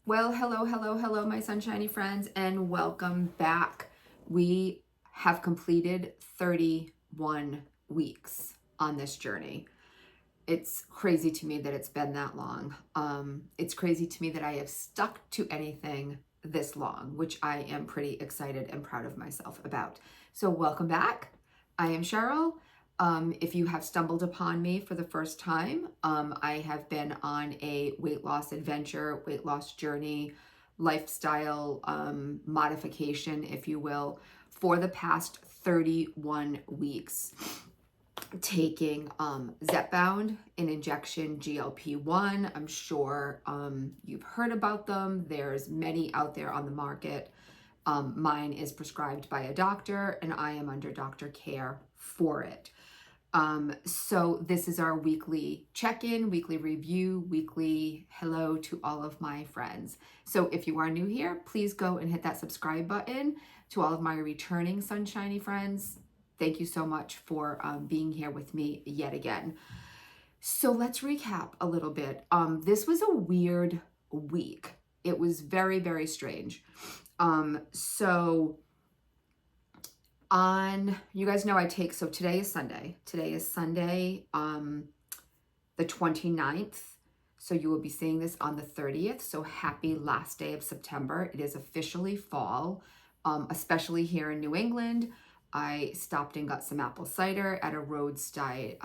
Well, hello, my sunshiny friends, and welcome back. We have completed 31 weeks on this journey. It's crazy to me that it's been that long. It's crazy to me that I have stuck to anything this long, which I am pretty excited and proud of myself about. So, welcome back. I am Cheryl. If you have stumbled upon me for the first time, I have been on a weight loss adventure, weight loss journey, lifestyle modification, if you will, for the past 31 weeks, taking Zepbound, an injection GLP-1. I'm sure you've heard about them. There's many out there on the market. Mine is prescribed by a doctor, and I am under doctor care for it. So this is our weekly check-in, weekly review, weekly hello to all of my friends. So if you are new here, please go and hit that subscribe button. To all of my returning sunshiny friends, thank you so much for being here with me yet again. So let's recap a little bit. This was a weird week. It was very, very strange. You guys know so today is Sunday. Today is Sunday, the 29th. So you will be seeing this on the 30th. So happy last day of September. It is officially fall, especially here in New England. I stopped and got some apple cider at a roadside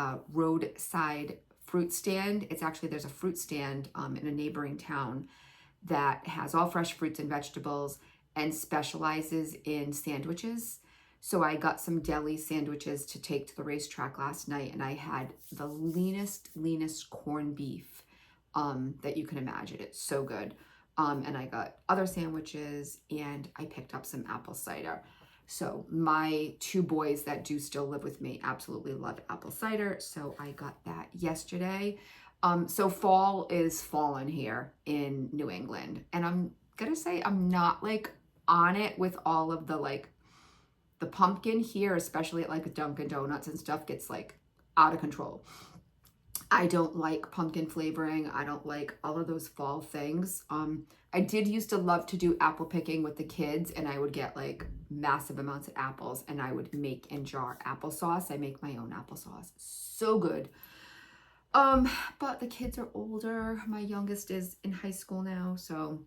fruit stand. There's a fruit stand in a neighboring town that has all fresh fruits and vegetables and specializes in sandwiches. So I got some deli sandwiches to take to the racetrack last night, and I had the leanest corned beef that you can imagine. It's so good. And I got other sandwiches, and I picked up some apple cider. So my two boys that do still live with me absolutely love apple cider, so I got that yesterday. So fall is fallen here in New England, and I'm gonna say I'm not like on it with all of the pumpkin here, especially at like Dunkin' Donuts and stuff, gets like out of control. I don't like pumpkin flavoring. I don't like all of those fall things. I did used to love to do apple picking with the kids, and I would get like massive amounts of apples, and I would make and jar applesauce. I make my own applesauce. So good. But the kids are older. My youngest is in high school now, so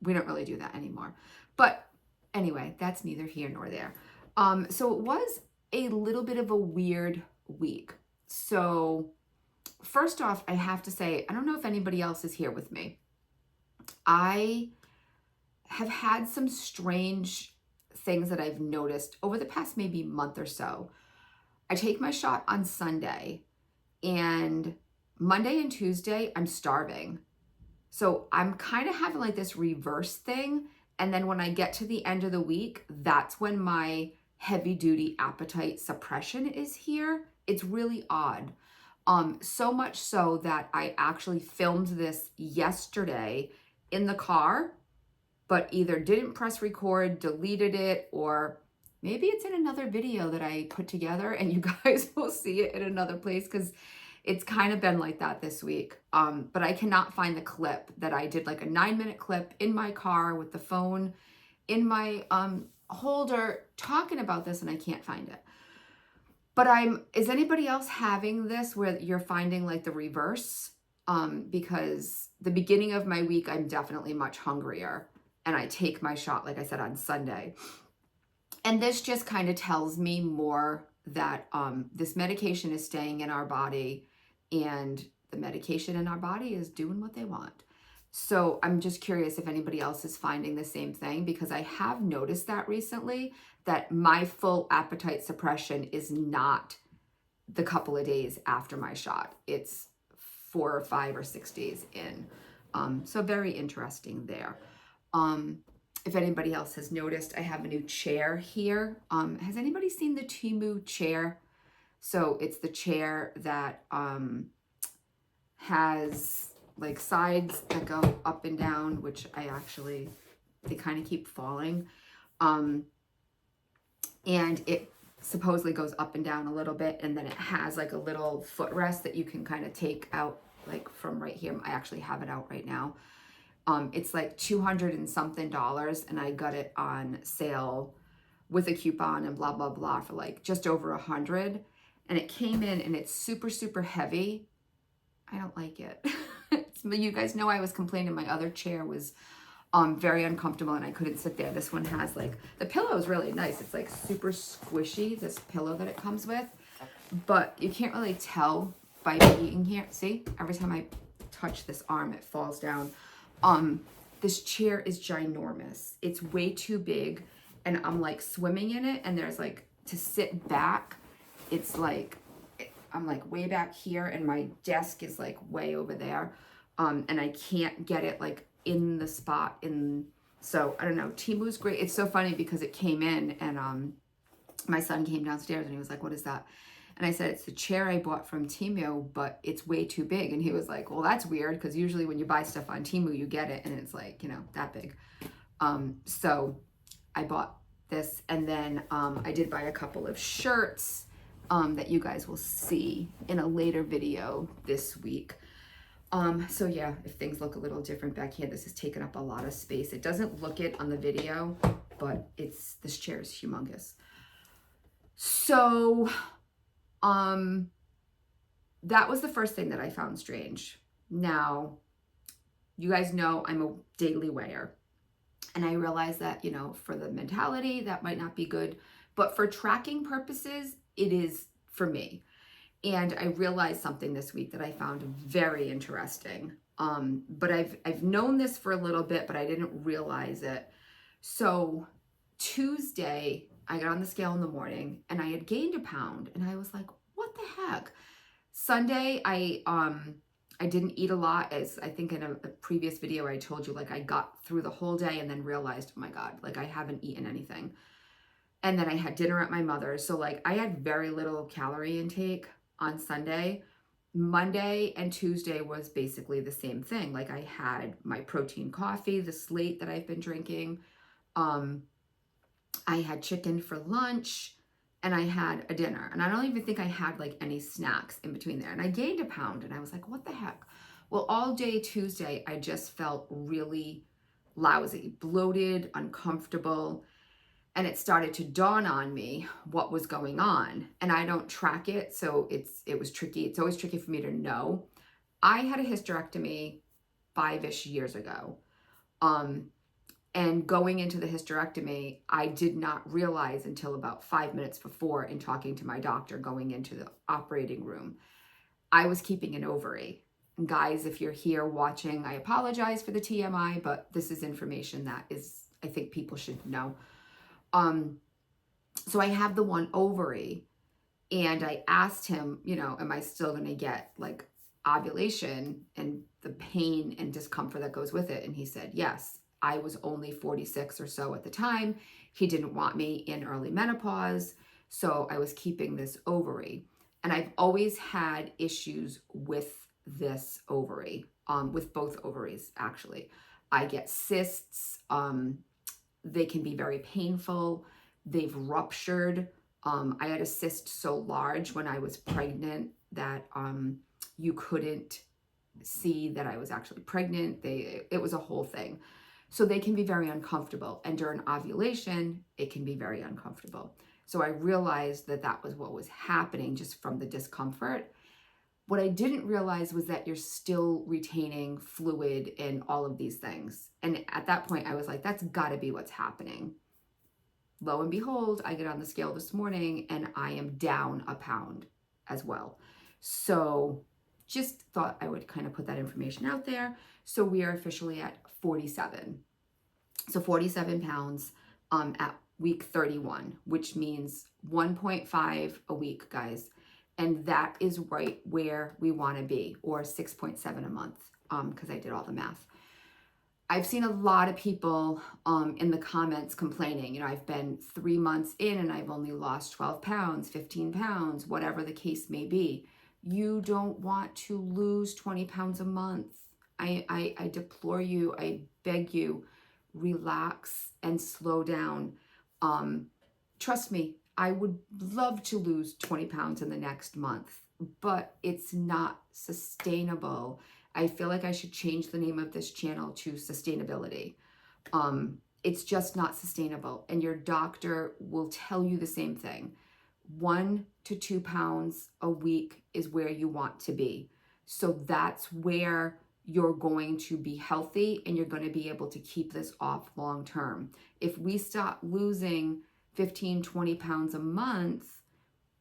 we don't really do that anymore. But anyway, that's neither here nor there. So it was a little bit of a weird week. So first off, I have to say, I don't know if anybody else is here with me. I have had some strange things that I've noticed over the past maybe month or so. I take my shot on Sunday, and Monday and Tuesday, I'm starving. So I'm kind of having like this reverse thing. And then when I get to the end of the week, that's when my heavy duty appetite suppression is here. It's really odd. So much so that I actually filmed this yesterday in the car, but either didn't press record, deleted it, or maybe it's in another video that I put together and you guys will see it in another place, because it's kind of been like that this week. But I cannot find the clip that I did, like a 9-minute clip in my car with the phone in my holder talking about this, and I can't find it. But is anybody else having this where you're finding like the reverse? Because the beginning of my week, I'm definitely much hungrier, and I take my shot, like I said, on Sunday. And this just kind of tells me more that this medication is staying in our body, and the medication in our body is doing what they want. So I'm just curious if anybody else is finding the same thing, because I have noticed that recently, that my full appetite suppression is not the couple of days after my shot. It's 4 or 5 or 6 days in. So very interesting there. If anybody else has noticed, I have a new chair here. Has anybody seen the Temu chair? So it's the chair that has like sides that go up and down, which they kind of keep falling. And it supposedly goes up and down a little bit, and then it has like a little footrest that you can kind of take out like from right here. I actually have it out right now. It's like 200 and something dollars, and I got it on sale with a coupon and blah, blah, blah for like just over 100. And it came in and it's super, super heavy. I don't like it. You guys know I was complaining my other chair was very uncomfortable and I couldn't sit there. This one has like, the pillow is really nice. It's like super squishy, this pillow that it comes with, but you can't really tell by being here. See, every time I touch this arm, it falls down. This chair is ginormous. It's way too big and I'm like swimming in it, and there's like, to sit back, it's like, I'm like way back here and my desk is like way over there. And I can't get it like in the spot so I don't know. Temu's great. It's so funny because it came in and my son came downstairs and he was like, what is that? And I said, it's the chair I bought from Temu, but it's way too big. And he was like, well, that's weird, because usually when you buy stuff on Temu, you get it and it's like, you know, that big. So I bought this, and then I did buy a couple of shirts that you guys will see in a later video this week. So yeah, if things look a little different back here, this has taken up a lot of space. It doesn't look it on the video, but this chair is humongous. So, that was the first thing that I found strange. Now, you guys know I'm a daily weigher, and I realize that, you know, for the mentality, that might not be good, but for tracking purposes, it is for me. And I realized something this week that I found very interesting. But I've known this for a little bit, but I didn't realize it. So Tuesday, I got on the scale in the morning and I had gained a pound, and I was like, what the heck? Sunday, I didn't eat a lot, as I think in a previous video I told you, like I got through the whole day and then realized, oh my God, like I haven't eaten anything. And then I had dinner at my mother's. So like I had very little calorie intake on Sunday. Monday and Tuesday was basically the same thing. Like I had my protein coffee, the Slate that I've been drinking. I had chicken for lunch, and I had a dinner. And I don't even think I had like any snacks in between there. And I gained a pound, and I was like, what the heck? Well, all day Tuesday, I just felt really lousy, bloated, uncomfortable. And it started to dawn on me what was going on. And I don't track it, so it was tricky. It's always tricky for me to know. I had a hysterectomy 5-ish years ago. And going into the hysterectomy, I did not realize until about 5 minutes before, in talking to my doctor going into the operating room, I was keeping an ovary. And guys, if you're here watching, I apologize for the TMI, but this is information that is, I think people should know. So I have the one ovary, and I asked him, you know, am I still going to get like ovulation and the pain and discomfort that goes with it? And he said, yes. I was only 46 or so at the time. He didn't want me in early menopause, so I was keeping this ovary. And I've always had issues with this ovary, with both ovaries, actually. I get cysts. They can be very painful. They've ruptured. I had a cyst so large when I was pregnant that you couldn't see that I was actually pregnant. It was a whole thing. So they can be very uncomfortable. And during ovulation, it can be very uncomfortable. So I realized that that was what was happening, just from the discomfort. What I didn't realize was that you're still retaining fluid and all of these things. And at that point, I was like, that's gotta be what's happening. Lo and behold, I get on the scale this morning and I am down a pound as well. So just thought I would kind of put that information out there. So we are officially at 47. So 47 pounds at week 31, which means 1.5 a week, guys. And that is right where we want to be, or 6.7 a month, because I did all the math. I've seen a lot of people in the comments complaining, you know, I've been 3 months in and I've only lost 12 pounds, 15 pounds, whatever the case may be. You don't want to lose 20 pounds a month. I deplore you, I beg you, relax and slow down. Trust me, I would love to lose 20 pounds in the next month, but it's not sustainable. I feel like I should change the name of this channel to sustainability. It's just not sustainable. And your doctor will tell you the same thing. 1 to 2 pounds a week is where you want to be. So that's where you're going to be healthy and you're going to be able to keep this off long term. If we stop losing 15, 20 pounds a month,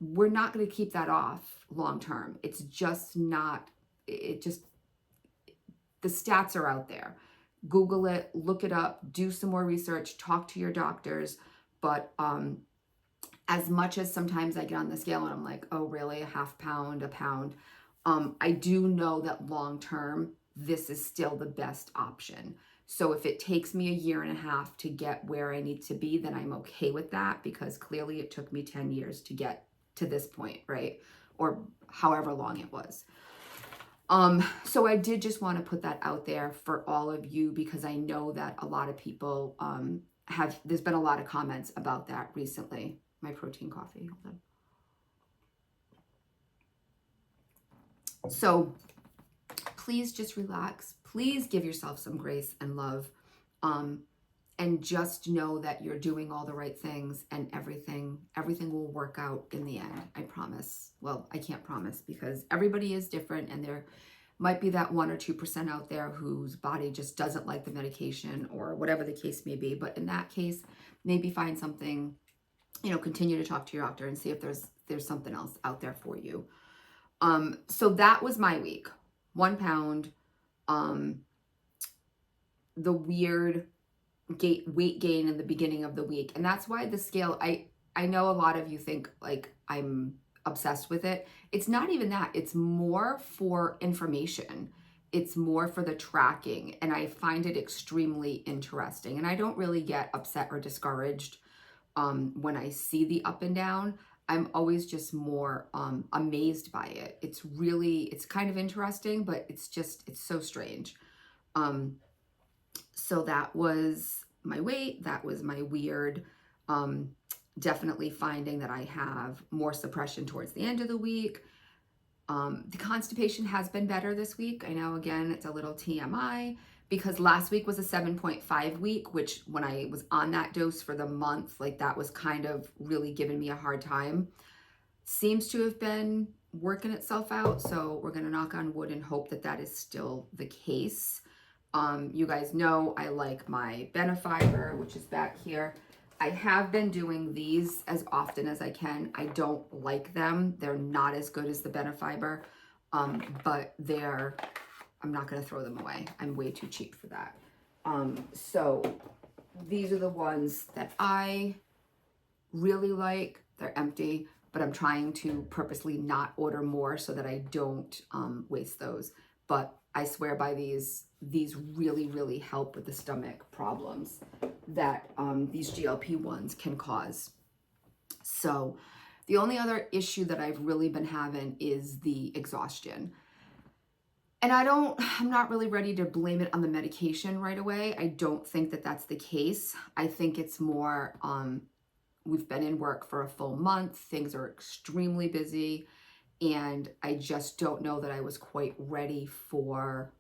we're not going to keep that off long term. It's just not, the stats are out there. Google it, look it up, do some more research, talk to your doctors. But as much as sometimes I get on the scale and I'm like, oh, really? A half pound, a pound. I do know that long term, this is still the best option. So if it takes me a year and a half to get where I need to be, then I'm okay with that, because clearly it took me 10 years to get to this point, right? Or however long it was. So I did just want to put that out there for all of you, because I know that a lot of people there's been a lot of comments about that recently. My protein coffee, hold on. So please just relax. Please give yourself some grace and love. And just know that you're doing all the right things, and everything will work out in the end. I promise. Well, I can't promise, because everybody is different, and there might be that 1 or 2% out there whose body just doesn't like the medication, or whatever the case may be. But in that case, maybe find something, continue to talk to your doctor and see if there's something else out there for you. So that was my week. 1 pound, the weird weight gain in the beginning of the week. And that's why the scale, I know a lot of you think like I'm obsessed with it. It's not even that. It's more for information. It's more for the tracking. And I find it extremely interesting. And I don't really get upset or discouraged when I see the up and down. I'm always just more amazed by it. It's kind of interesting, but it's so strange. So that was my weight. That was my weird, definitely finding that I have more suppression towards the end of the week. The constipation has been better this week. I know, again, it's a little TMI, because last week was a 7.5 week, which when I was on that dose for the month, like that was kind of really giving me a hard time. Seems to have been working itself out. So we're going to knock on wood and hope that that is still the case. You guys know I like my Benefiber, which is back here. I have been doing these as often as I can. I don't like them. They're not as good as the Benefiber, but I'm not going to throw them away. I'm way too cheap for that. So these are the ones that I really like. They're empty, but I'm trying to purposely not order more so that I don't waste those. But I swear by these really, really help with the stomach problems that these GLP-1s can cause. So the only other issue that I've really been having is the exhaustion. And I'm not really ready to blame it on the medication right away. I don't think that that's the case. I think it's more, we've been in work for a full month. Things are extremely busy. And I just don't know that I was quite ready for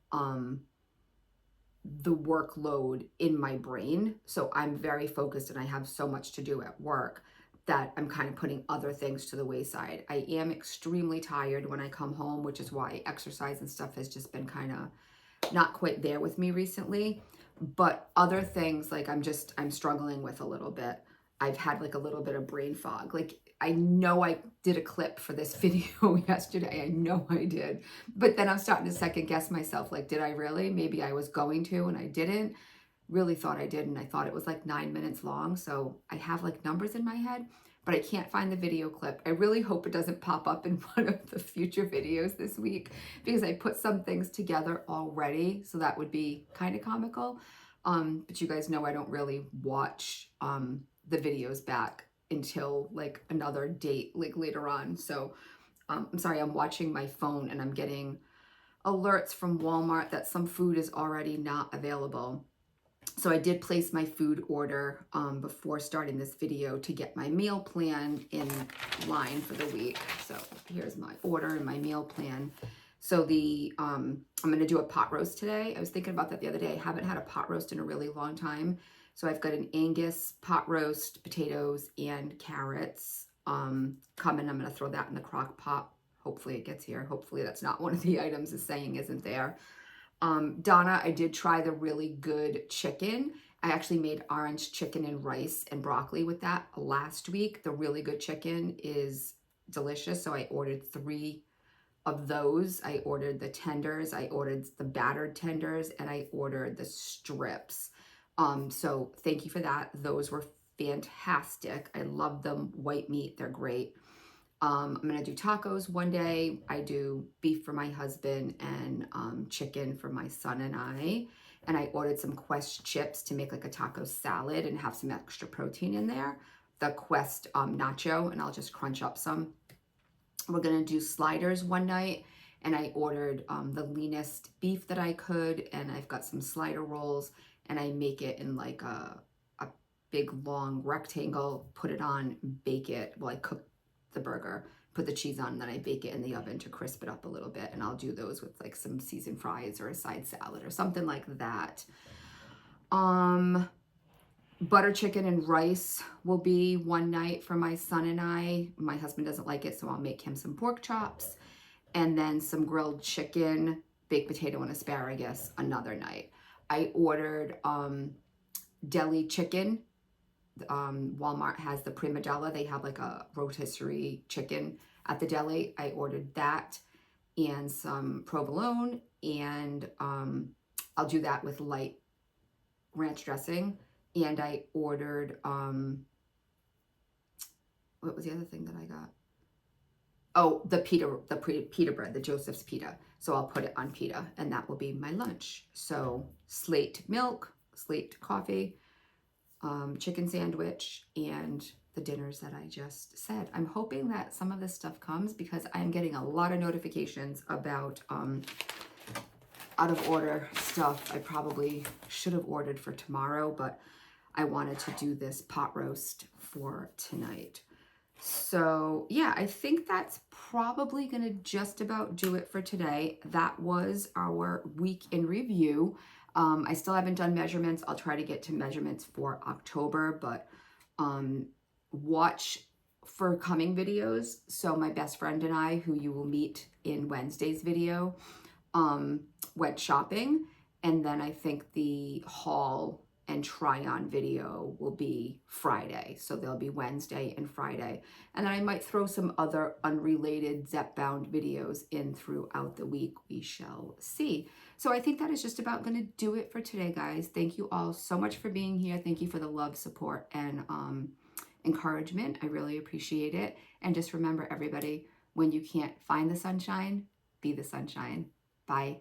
the workload in my brain. So I'm very focused and I have so much to do at work that I'm kind of putting other things to the wayside. I am extremely tired when I come home, which is why exercise and stuff has just been kind of not quite there with me recently. But other things, like I'm struggling with a little bit. I've had like a little bit of brain fog. Like I know I did a clip for this video yesterday. I know I did. But then I'm starting to second guess myself. Like, did I really? Maybe I was going to and I didn't. Really thought I did. And I thought it was like 9 minutes long. So I have like numbers in my head, but I can't find the video clip. I really hope it doesn't pop up in one of the future videos this week, because I put some things together already. So that would be kind of comical. But you guys know I don't really watch the videos back until like another date, like later on. So I'm sorry, I'm watching my phone and I'm getting alerts from Walmart that some food is already not available. So I did place my food order before starting this video to get my meal plan in line for the week. So here's my order and my meal plan. So I'm going to do a pot roast today. I was thinking about that the other day. I haven't had a pot roast in a really long time. So I've got an Angus pot roast, potatoes, and carrots coming. I'm going to throw that in the crock pot. Hopefully it gets here. Hopefully that's not one of the items is saying isn't there. Donna, I did try the really good chicken. I actually made orange chicken and rice and broccoli with that last week. The really good chicken is delicious. So I ordered 3 of those. I ordered the tenders, I ordered the battered tenders, and I ordered the strips. So thank you for that. Those were fantastic. I love them. White meat, they're great. I'm gonna do tacos one day. I do beef for my husband and chicken for my son and I. And I ordered some Quest chips to make like a taco salad and have some extra protein in there. The Quest nacho, and I'll just crunch up some. We're gonna do sliders one night, and I ordered the leanest beef that I could, and I've got some slider rolls, and I make it in like a big long rectangle, put it on, bake it. Well, I cook the burger, put the cheese on, and then I bake it in the oven to crisp it up a little bit, and I'll do those with like some seasoned fries or a side salad or something like that. Butter chicken and rice will be one night for my son and I. My husband doesn't like it, so I'll make him some pork chops. And then some grilled chicken, baked potato, and asparagus another night. I ordered deli chicken. Walmart has the prima deli. They have like a rotisserie chicken at the deli. I ordered that and some provolone, and I'll do that with light ranch dressing. And I ordered, what was the other thing that I got? Oh, the pita bread, the Joseph's pita. So I'll put it on pita, and that will be my lunch. So slate milk, slate coffee, chicken sandwich, and the dinners that I just said. I'm hoping that some of this stuff comes because I'm getting a lot of notifications about out of order stuff. I probably should have ordered for tomorrow, but I wanted to do this pot roast for tonight. So yeah, I think that's probably gonna just about do it for today. That was our week in review. I still haven't done measurements. I'll try to get to measurements for October, but watch for coming videos. So my best friend and I, who you will meet in Wednesday's video, went shopping, and then I think the haul and try on video will be Friday. So they'll be Wednesday and Friday. And then I might throw some other unrelated Zepbound videos in throughout the week. We shall see. So I think that is just about going to do it for today, guys. Thank you all so much for being here. Thank you for the love, support, and encouragement. I really appreciate it. And just remember, everybody, when you can't find the sunshine, be the sunshine. Bye.